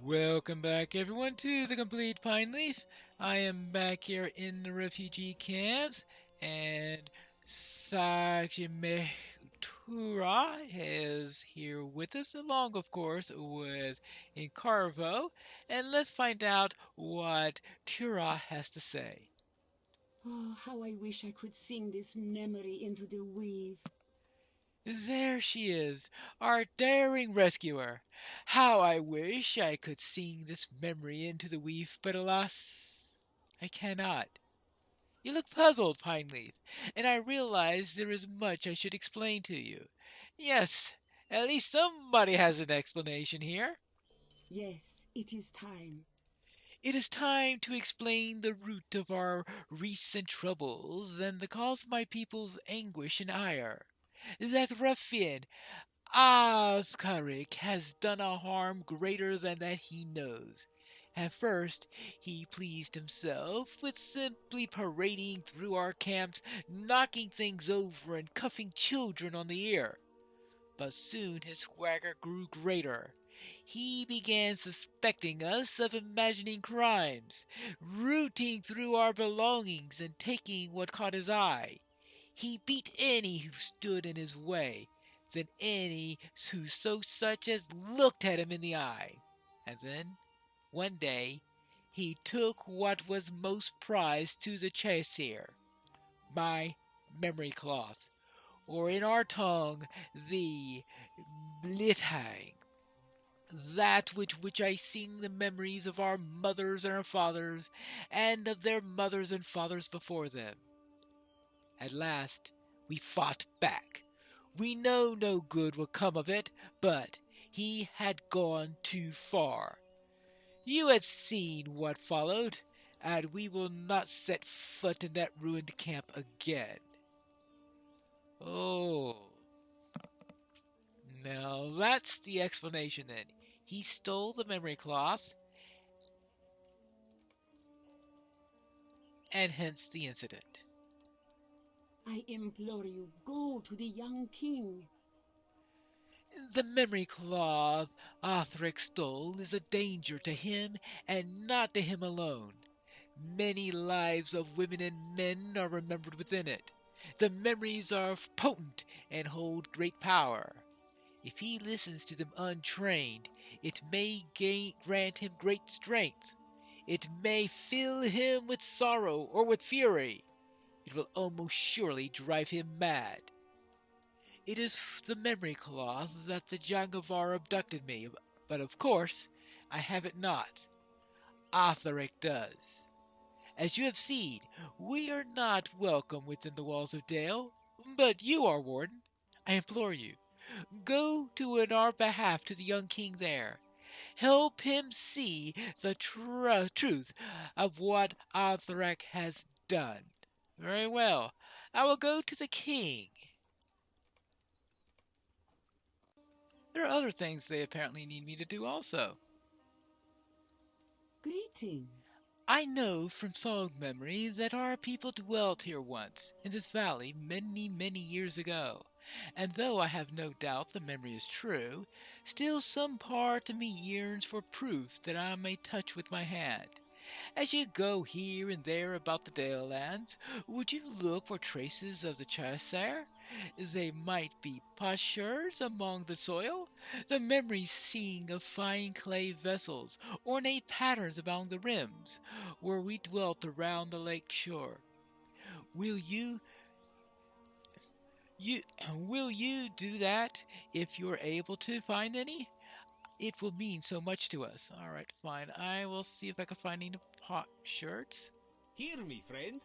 Welcome back, everyone, to the Complete Pineleaf. I am back here in the refugee camps, and Sajimetura is here with us, along, of course, with Incarvo. And let's find out what Tura has to say. Oh, how I wish I could sing this memory into the weave. There she is, our daring rescuer. How I wish I could sing this memory into the weave, but alas, I cannot. You look puzzled, Pineleaf, and I realize there is much I should explain to you. Yes, at least somebody has an explanation here. Yes, it is time. It is time to explain the root of our recent troubles and the cause of my people's anguish and ire. That ruffian, Oscarik, has done a harm greater than that he knows. At first, he pleased himself with simply parading through our camps, knocking things over and cuffing children on the ear. But soon his swagger grew greater. He began suspecting us of imagining crimes, rooting through our belongings and taking what caught his eye. He beat any who stood in his way, then any who so such as looked at him in the eye. And then, one day, he took what was most prized to the chasseur, my memory cloth, or in our tongue, the blithang, that with which I sing the memories of our mothers and our fathers, and of their mothers and fathers before them. At last, we fought back. We know no good will come of it, but he had gone too far. You had seen what followed, and we will not set foot in that ruined camp again. Oh, now that's the explanation then. He stole the memory cloth, and hence the incident. I implore you, go to the young king. The memory cloth Arthuric stole is a danger to him, and not to him alone. Many lives of women and men are remembered within it. The memories are potent and hold great power. If he listens to them untrained, it may grant him great strength. It may fill him with sorrow or with fury. It will almost surely drive him mad. It is the memory cloth that the Jangavar abducted me, but of course I have it not. Arthuric does. As you have seen, we are not welcome within the walls of Dale, but you are, Warden. I implore you, go to in our behalf to the young king there. Help him see the truth of what Arthuric has done. Very well. I will go to the king. There are other things they apparently need me to do also. Greetings. I know from song memory that our people dwelt here once, in this valley, many, many years ago. And though I have no doubt the memory is true, still some part of me yearns for proofs that I may touch with my hand. As you go here and there about the Dale lands, would you look for traces of the chasseur? They might be potsherds among the soil, the memory seeing of fine clay vessels, ornate patterns along the rims, where we dwelt around the lake shore. Will you will you do that if you're able to find any? It will mean so much to us. All right, fine. I will see if I can find any pot shirts. Hear me, friend.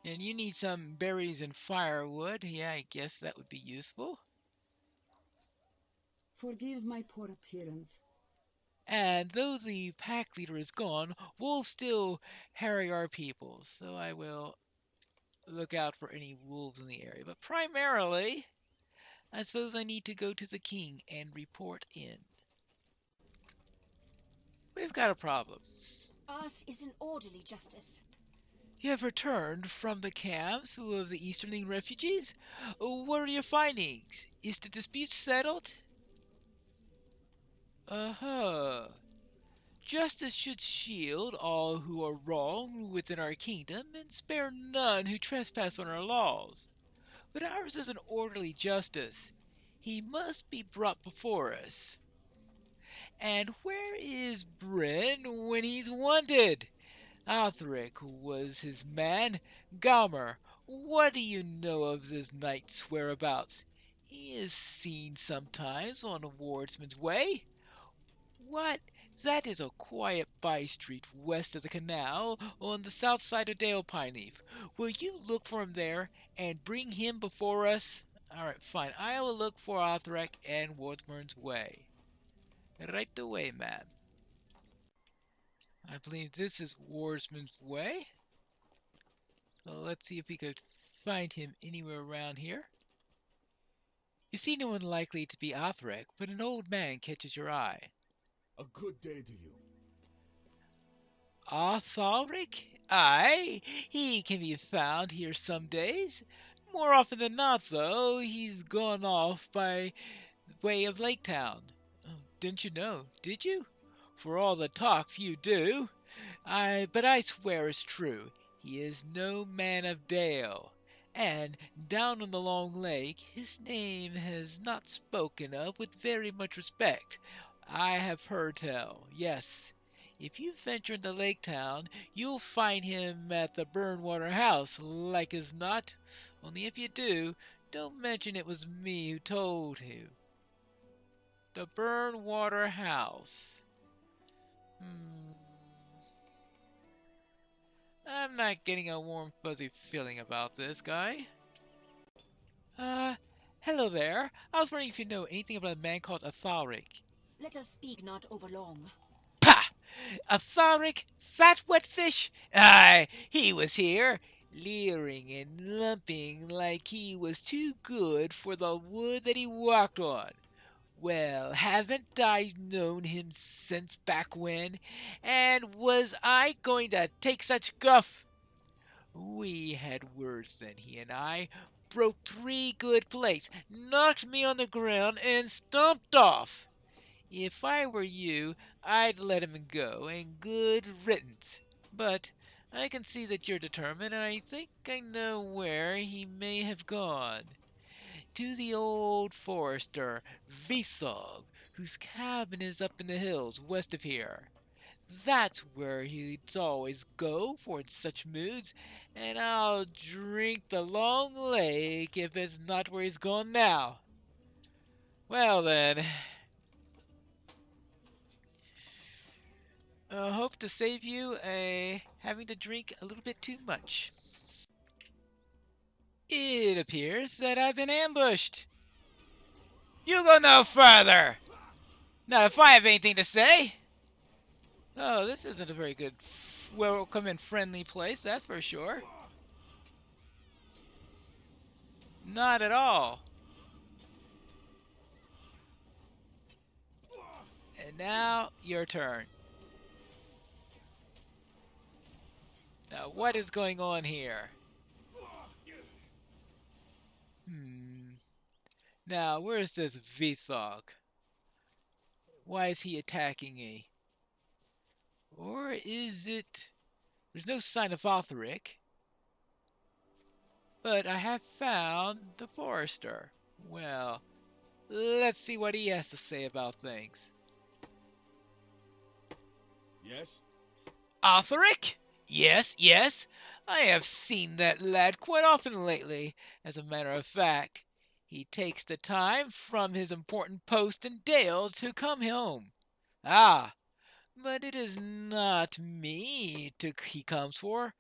And you need some berries and firewood. Yeah, I guess that would be useful. Forgive my poor appearance. And though the pack leader is gone, wolves still harry our people. So I will look out for any wolves in the area. But primarily, I suppose I need to go to the king and report in. We've got a problem. Ours is an orderly justice. You have returned from the camps of the Easterling refugees? What are your findings? Is the dispute settled? Uh-huh. Justice should shield all who are wrong within our kingdom and spare none who trespass on our laws. But ours is an orderly justice. He must be brought before us. And where is Bryn when he's wanted? Althric was his man. Galmer, what do you know of this knight's whereabouts? He is seen sometimes on a wardsman's way. What? That is a quiet by-street west of the canal on the south side of Dale Pineleaf. Will you look for him there and bring him before us? All right, fine. I will look for Althric and Wardsman's Way. Right away, ma'am. I believe this is Wardsman's Way. So let's see if we could find him anywhere around here. You see no one likely to be Althric, but an old man catches your eye. A good day to you. Althric? Aye, he can be found here some days. More often than not, though, he's gone off by way of Lake Town. Oh, didn't you know, did you? For all the talk few do. But I swear it's true. He is no man of Dale. And down on the long lake, his name has not spoken of with very much respect. I have heard tell, yes. If you venture into Lake Town, you'll find him at the Burnwater House, like as not. Only if you do, don't mention it was me who told you. The Burnwater House. I'm not getting a warm, fuzzy feeling about this guy. Hello there. I was wondering if you know anything about a man called Althric. Let us speak not over long. Pah! Althric, fat wetfish? Aye, he was here, leering and lumping like he was too good for the wood that he walked on. Well, haven't I known him since back when? And was I going to take such guff? We had words then, he and I. Broke 3 good plates, knocked me on the ground, and stomped off. If I were you, I'd let him go, and good riddance. But I can see that you're determined, and I think I know where he may have gone. To the old forester, Vithog, whose cabin is up in the hills west of here. That's where he'd always go for in such moods, and I'll drink the long lake if it's not where he's gone now. Well then, hope to save you having to drink a little bit too much. It appears that I've been ambushed. You go no further. Not if I have anything to say. Oh, this isn't a very good, welcome and friendly place, that's for sure. Not at all. And now, your turn. Now, what is going on here? Now, where's this Vithog? Why is he attacking me? Or is it... There's no sign of Althric. But I have found the forester. Well, let's see what he has to say about things. Yes? Althric? Yes, yes. I have seen that lad quite often lately. As a matter of fact, he takes the time from his important post in Dale to come home. Ah, but it is not me he comes for.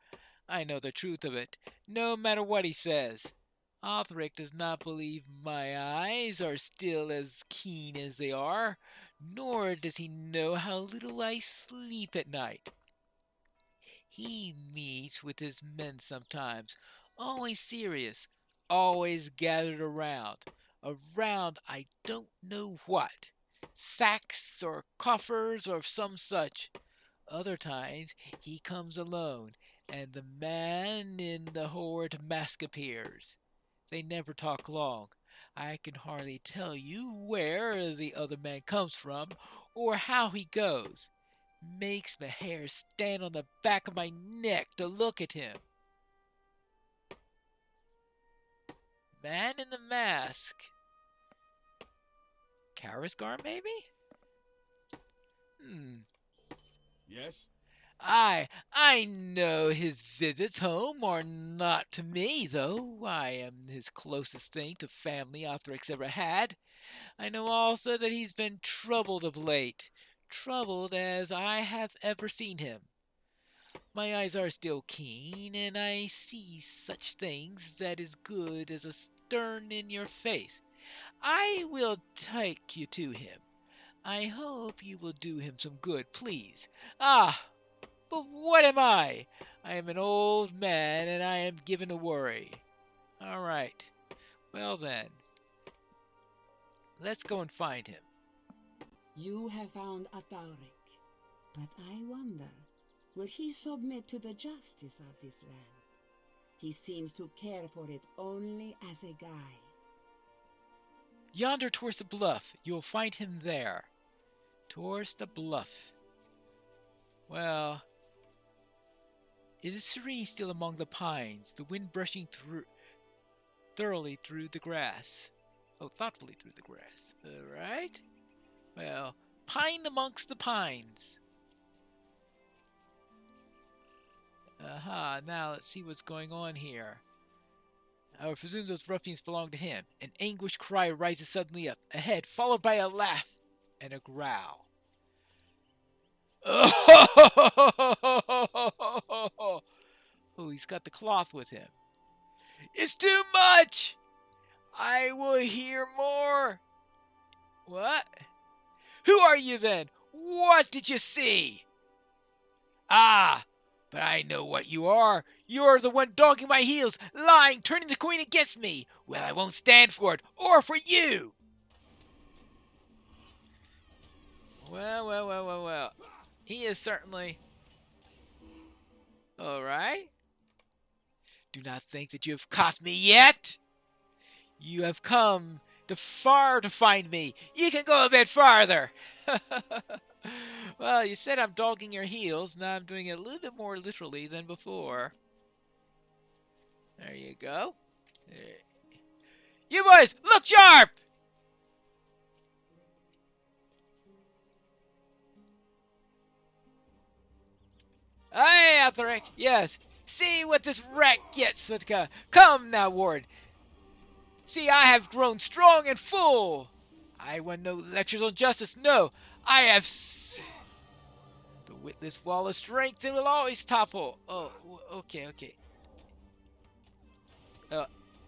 I know the truth of it, no matter what he says. Althric does not believe my eyes are still as keen as they are, nor does he know how little I sleep at night. He meets with his men sometimes, always serious, always gathered around I don't know what, sacks or coffers or some such. Other times he comes alone, and the man in the horrid mask appears. They never talk long. I can hardly tell you where the other man comes from, or how he goes. Makes my hair stand on the back of my neck to look at him. Man in the mask. Karisgar, maybe? Yes? I know his visits home are not to me, though. I am his closest thing to family Othrix ever had. I know also that he's been troubled of late. Troubled as I have ever seen him. My eyes are still keen, and I see such things that is good as a stern in your face. I will take you to him. I hope you will do him some good, please. Ah, but what am I? I am an old man, and I am given to worry. All right. Well then, let's go and find him. You have found Ataric, but I wonder, will he submit to the justice of this land? He seems to care for it only as a guise. Yonder towards the bluff. You'll find him there. Towards the bluff. Well, it is serene still among the pines, the wind brushing thoroughly through the grass. Oh, thoughtfully through the grass. All right. Well, pine amongst the pines. Aha, now let's see what's going on here. I would presume those ruffians belong to him. An anguished cry rises suddenly up, ahead, followed by a laugh and a growl. Oh, he's got the cloth with him. It's too much! I will hear more. What? Who are you then? What did you see? Ah, but I know what you are. You're the one dogging my heels, lying, turning the queen against me. Well, I won't stand for it, or for you. Well. He is certainly... All right. Do not think that you have caught me yet. You have come too far to find me. You can go a bit farther. Well, you said I'm dogging your heels. Now I'm doing it a little bit more literally than before. There you go. There. You boys, look sharp! Hey, Atheric, yes. See what this rat gets, Svitka. Come now, Ward. See, I have grown strong and full. I want no lectures on justice. No, I have... The witless wall of strength that will always topple. Oh, okay.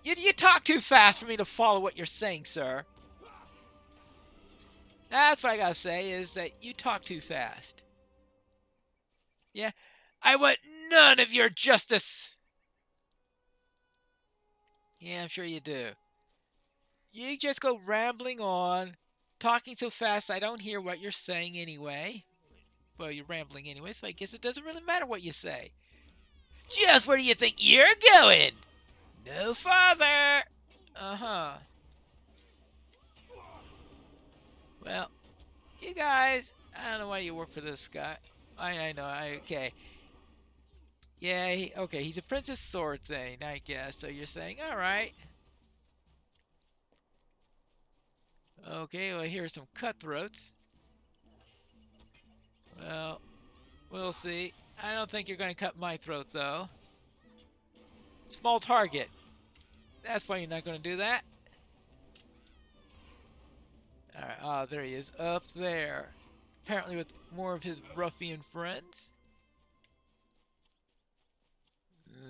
You talk too fast for me to follow what you're saying, sir. That's what I gotta say, is that you talk too fast. Yeah? I want none of your justice! Yeah, I'm sure you do. You just go rambling on, talking so fast I don't hear what you're saying anyway. Well, you're rambling anyway, so I guess it doesn't really matter what you say. Just where do you think you're going? No farther! Uh-huh. Well, you guys, I don't know why you work for this guy. I know, okay. Yeah, okay, he's a princess sword thing, I guess. So you're saying, alright. Okay, well, here's some cutthroats. Well, we'll see. I don't think you're going to cut my throat, though. Small target. That's why you're not going to do that. Alright, oh, there he is. Up there. Apparently with more of his ruffian friends.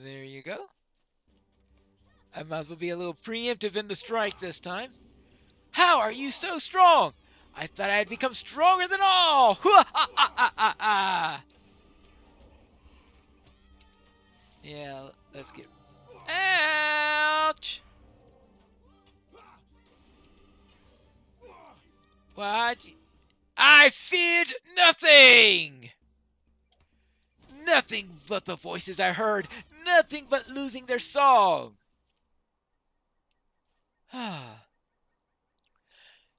There you go. I might as well be a little preemptive in the strike this time. How are you so strong? I thought I had become stronger than all! Yeah, let's get... Ouch! What? I feared nothing! Nothing but the voices I heard. Nothing but losing their song.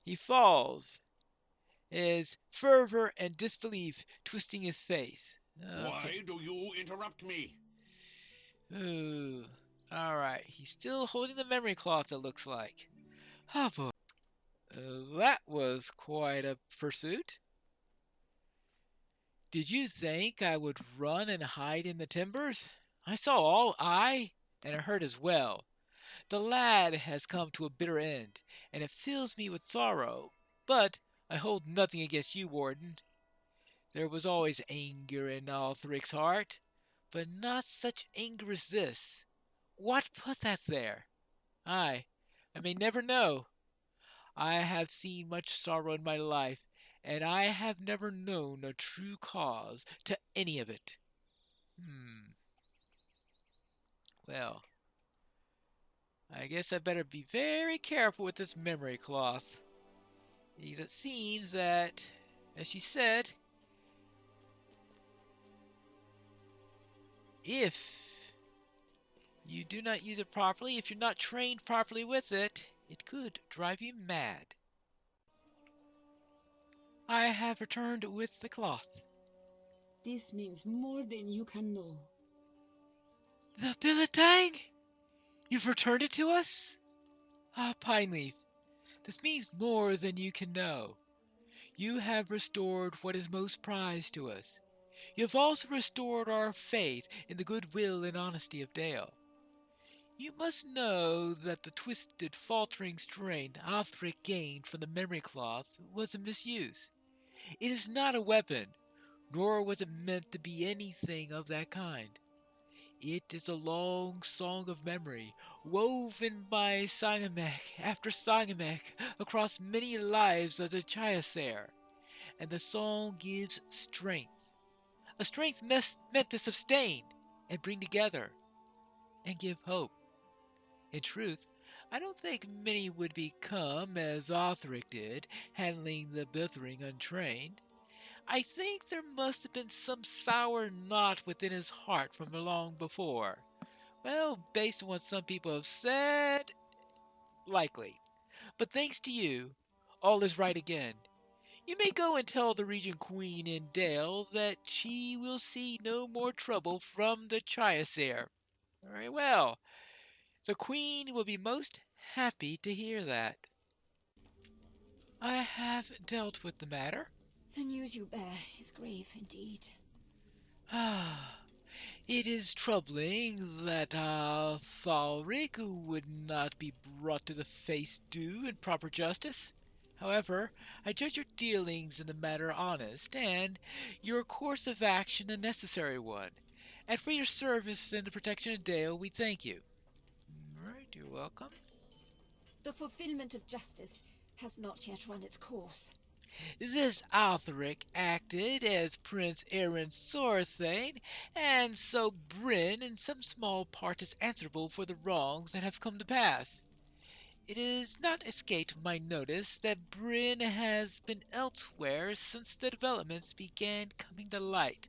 He falls. Is fervor and disbelief twisting his face. Okay. Why do you interrupt me? Ooh. Alright. He's still holding the memory cloth, it looks like. Oh boy. That was quite a pursuit. Did you think I would run and hide in the timbers? I saw all and I heard as well. The lad has come to a bitter end, and it fills me with sorrow. But I hold nothing against you, Warden. There was always anger in Althric's heart, but not such anger as this. What put that there? I may never know. I have seen much sorrow in my life, and I have never known a true cause to any of it. Well, I guess I better be very careful with this memory cloth. It seems that, as she said, if you do not use it properly, if you're not trained properly with it, it could drive you mad. I have returned with the cloth. This means more than you can know. The billetang? You've returned it to us? Ah, Pineleaf, this means more than you can know. You have restored what is most prized to us. You have also restored our faith in the goodwill and honesty of Dale. You must know that the twisted, faltering strain Althric gained from the memory cloth was a misuse. It is not a weapon, nor was it meant to be anything of that kind. It is a long song of memory, woven by Sangamek after Sangamek across many lives of the Chyasair, and the song gives strength. A strength meant to sustain and bring together and give hope. In truth, I don't think many would become as Othric did, handling the Bithering untrained. I think there must have been some sour knot within his heart from long before. Well, based on what some people have said, likely. But thanks to you, all is right again. You may go and tell the Regent Queen in Dale that she will see no more trouble from the Chyasair. Very well. The Queen will be most happy to hear that. I have dealt with the matter. The news you bear is grave indeed. It is troubling that Thalric would not be brought to the face due in proper justice. However, I judge your dealings in the matter honest, and your course of action a necessary one. And for your service in the protection of Dale, we thank you. All right, you're welcome. The fulfillment of justice has not yet run its course. This Altharic acted as Prince Aaron Sorthane, and so Bryn in some small part is answerable for the wrongs that have come to pass. It has not escaped my notice that Bryn has been elsewhere since the developments began coming to light.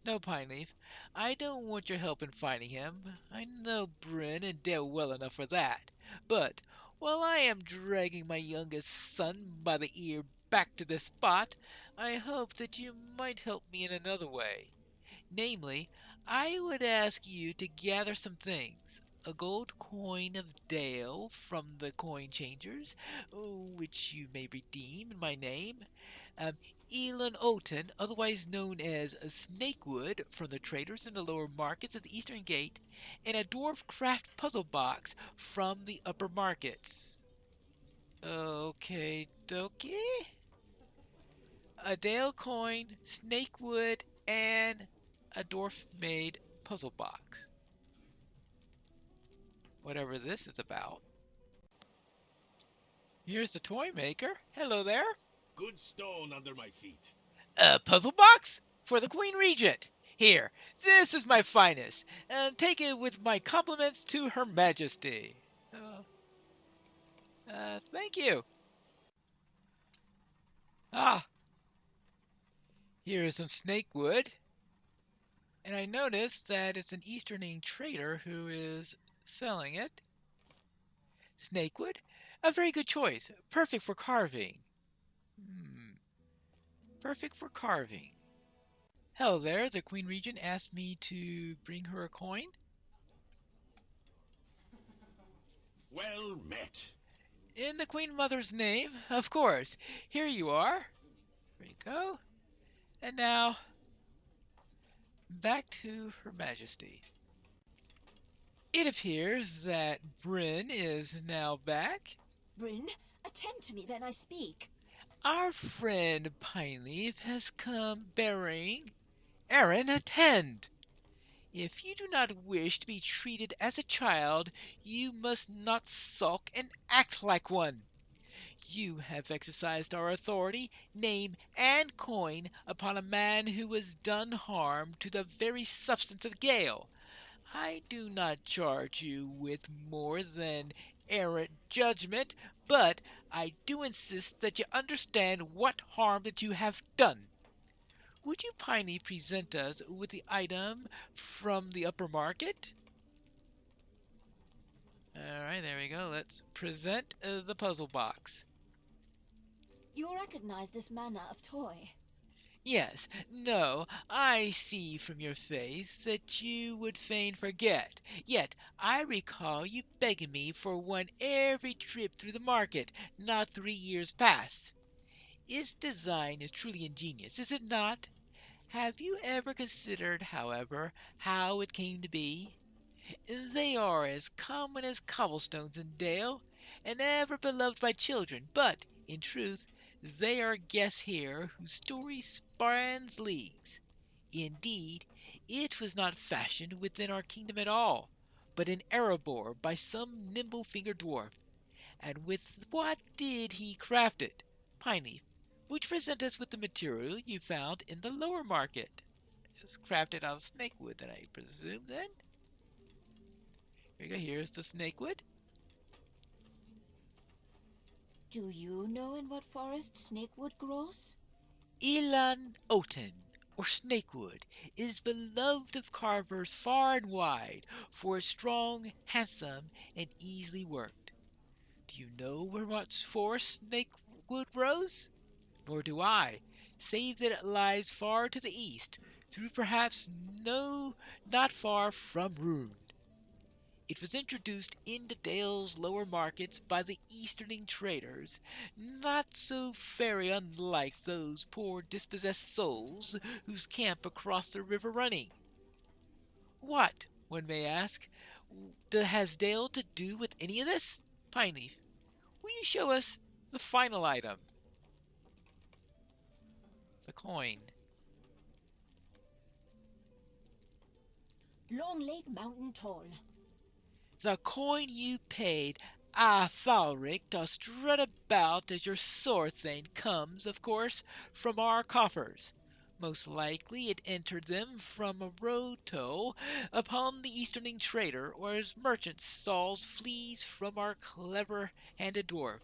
No, Pineleaf, I don't want your help in finding him. I know Bryn and Dale well enough for that. But while I am dragging my youngest son by the ear back to this spot, I hope that you might help me in another way. Namely, I would ask you to gather some things. A gold coin of Dale from the coin changers, which you may redeem in my name. Elon Oten, otherwise known as Snakewood, from the traders in the lower markets of the Eastern Gate, and a dwarf craft puzzle box from the upper markets. Okay, dokie. A Dale coin, Snakewood, and a dwarf-made puzzle box. Whatever this is about. Here's the toy maker. Hello there. Good stone under my feet. A puzzle box for the Queen Regent. Here, this is my finest, and take it with my compliments to Her Majesty. Thank you. Here is some snake wood. And I noticed that it's an Easterning trader who is selling it. Snakewood? A very good choice. Perfect for carving. perfect for carving. Hello there, the Queen Regent asked me to bring her a coin. Well met. In the Queen Mother's name, of course. Here you are. There you go. And now, back to Her Majesty. It appears that Bryn is now back. Bryn, attend to me, then I speak. Our friend Pineleaf has come bearing. Aaron, attend! If you do not wish to be treated as a child, you must not sulk and act like one. You have exercised our authority, name, and coin upon a man who has done harm to the very substance of the Gale. I do not charge you with more than errant judgment, but I do insist that you understand what harm that you have done. Would you kindly present us with the item from the upper market? Alright, there we go. Let's present the puzzle box. You recognize this manner of toy? Yes, no, I see from your face that you would fain forget. Yet I recall you begging me for one every trip through the market, not 3 years past. Its design is truly ingenious, is it not? Have you ever considered, however, how it came to be? They are as common as cobblestones in Dale, and ever beloved by children, but, in truth, they are guests here whose story spans leagues. Indeed, it was not fashioned within our kingdom at all, but in Erebor by some nimble-fingered dwarf. And with what did he craft it? Pineleaf, would you present us with the material you found in the lower market? It's crafted out of snakewood, then I presume, then? Here you go, here's the snakewood. Do you know in what forest snakewood grows? Elan Oten, or snakewood, is beloved of carvers far and wide, for its strong, handsome, and easily worked. Do you know where much forest snakewood grows? Nor do I, save that it lies far to the east, through perhaps not far from Rune. It was introduced into Dale's lower markets by the easterning traders, not so very unlike those poor dispossessed souls whose camp across the river running. What, one may ask, has Dale to do with any of this? Pineleaf, will you show us the final item? The coin. Long Lake Mountain Toll. The coin you paid Athalric to strut about as your Sorthane comes, of course, from our coffers. Most likely it entered them from a road toll upon the easterning trader, or as merchant stalls fleas from our clever-handed dwarf,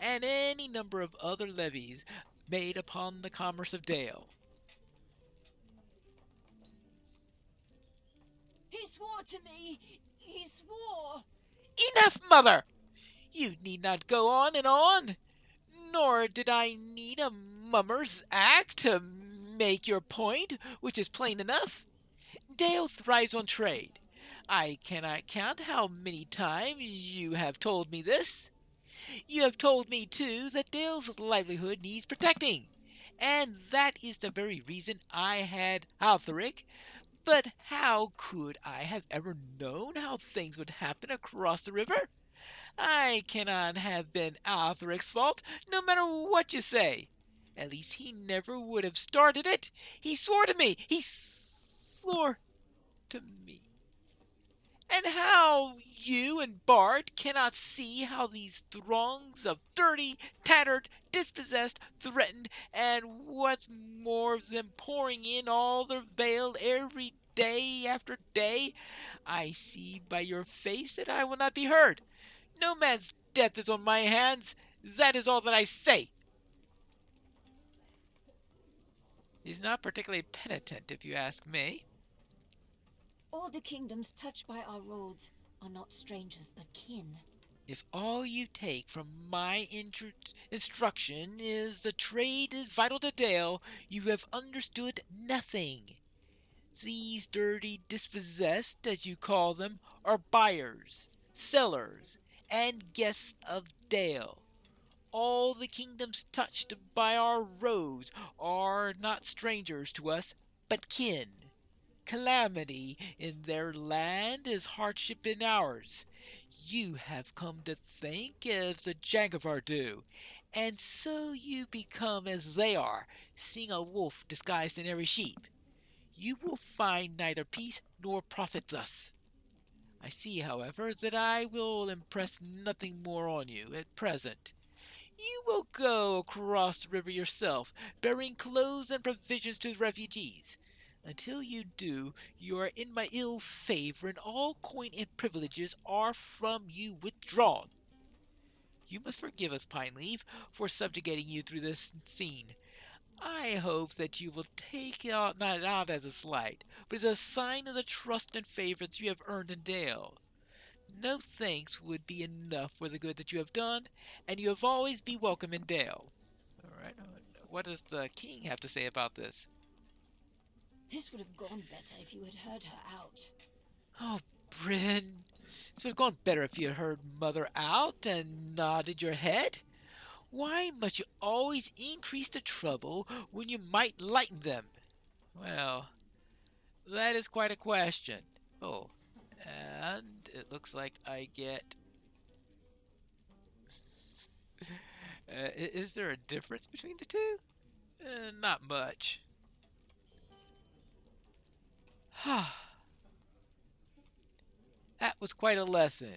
and any number of other levies made upon the commerce of Dale. He swore to me! He swore! Enough, mother! You need not go on and on, nor did I need a mummer's act to make your point, which is plain enough. Dale thrives on trade. I cannot count how many times you have told me this. You have told me, too, that Dale's livelihood needs protecting, and that is the very reason I had Altheric. But how could I have ever known how things would happen across the river? I cannot have been Altheric's fault, no matter what you say. At least he never would have started it. He swore to me. He swore to me. And how you and Bart cannot see how these throngs of dirty, tattered, dispossessed, threatened, and what's more of them pouring in all the veiled every day after day, I see by your face that I will not be heard. No man's death is on my hands. That is all that I say. He's not particularly penitent, if you ask me. All the kingdoms touched by our roads are not strangers but kin. If all you take from my instruction is the trade is vital to Dale, you have understood nothing. These dirty dispossessed, as you call them, are buyers, sellers, and guests of Dale. All the kingdoms touched by our roads are not strangers to us, but kin. Calamity in their land is hardship in ours. You have come to think as the Jagavar do, and so you become as they are, seeing a wolf disguised in every sheep. You will find neither peace nor profit thus. I see, however, that I will impress nothing more on you at present. You will go across the river yourself, bearing clothes and provisions to the refugees. Until you do, you are in my ill favor, and all coin and privileges are from you withdrawn. You must forgive us, Pineleaf, for subjugating you through this scene. I hope that you will take it not out as a slight, but as a sign of the trust and favor that you have earned in Dale. No thanks would be enough for the good that you have done, and you have always be welcome in Dale. All right. What does the king have to say about this? This would have gone better if you had heard her out. Oh, Bryn, this would have gone better if you had heard Mother out and nodded your head. Why must you always increase the trouble when you might lighten them? Well, that is quite a question. Oh, and it looks like I get... is there a difference between the two? Not much. That was quite a lesson.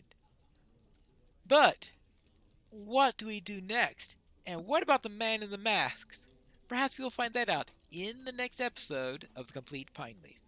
But what do we do next? And what about the man in the masks? Perhaps we'll find that out in the next episode of The Complete Pineleaf.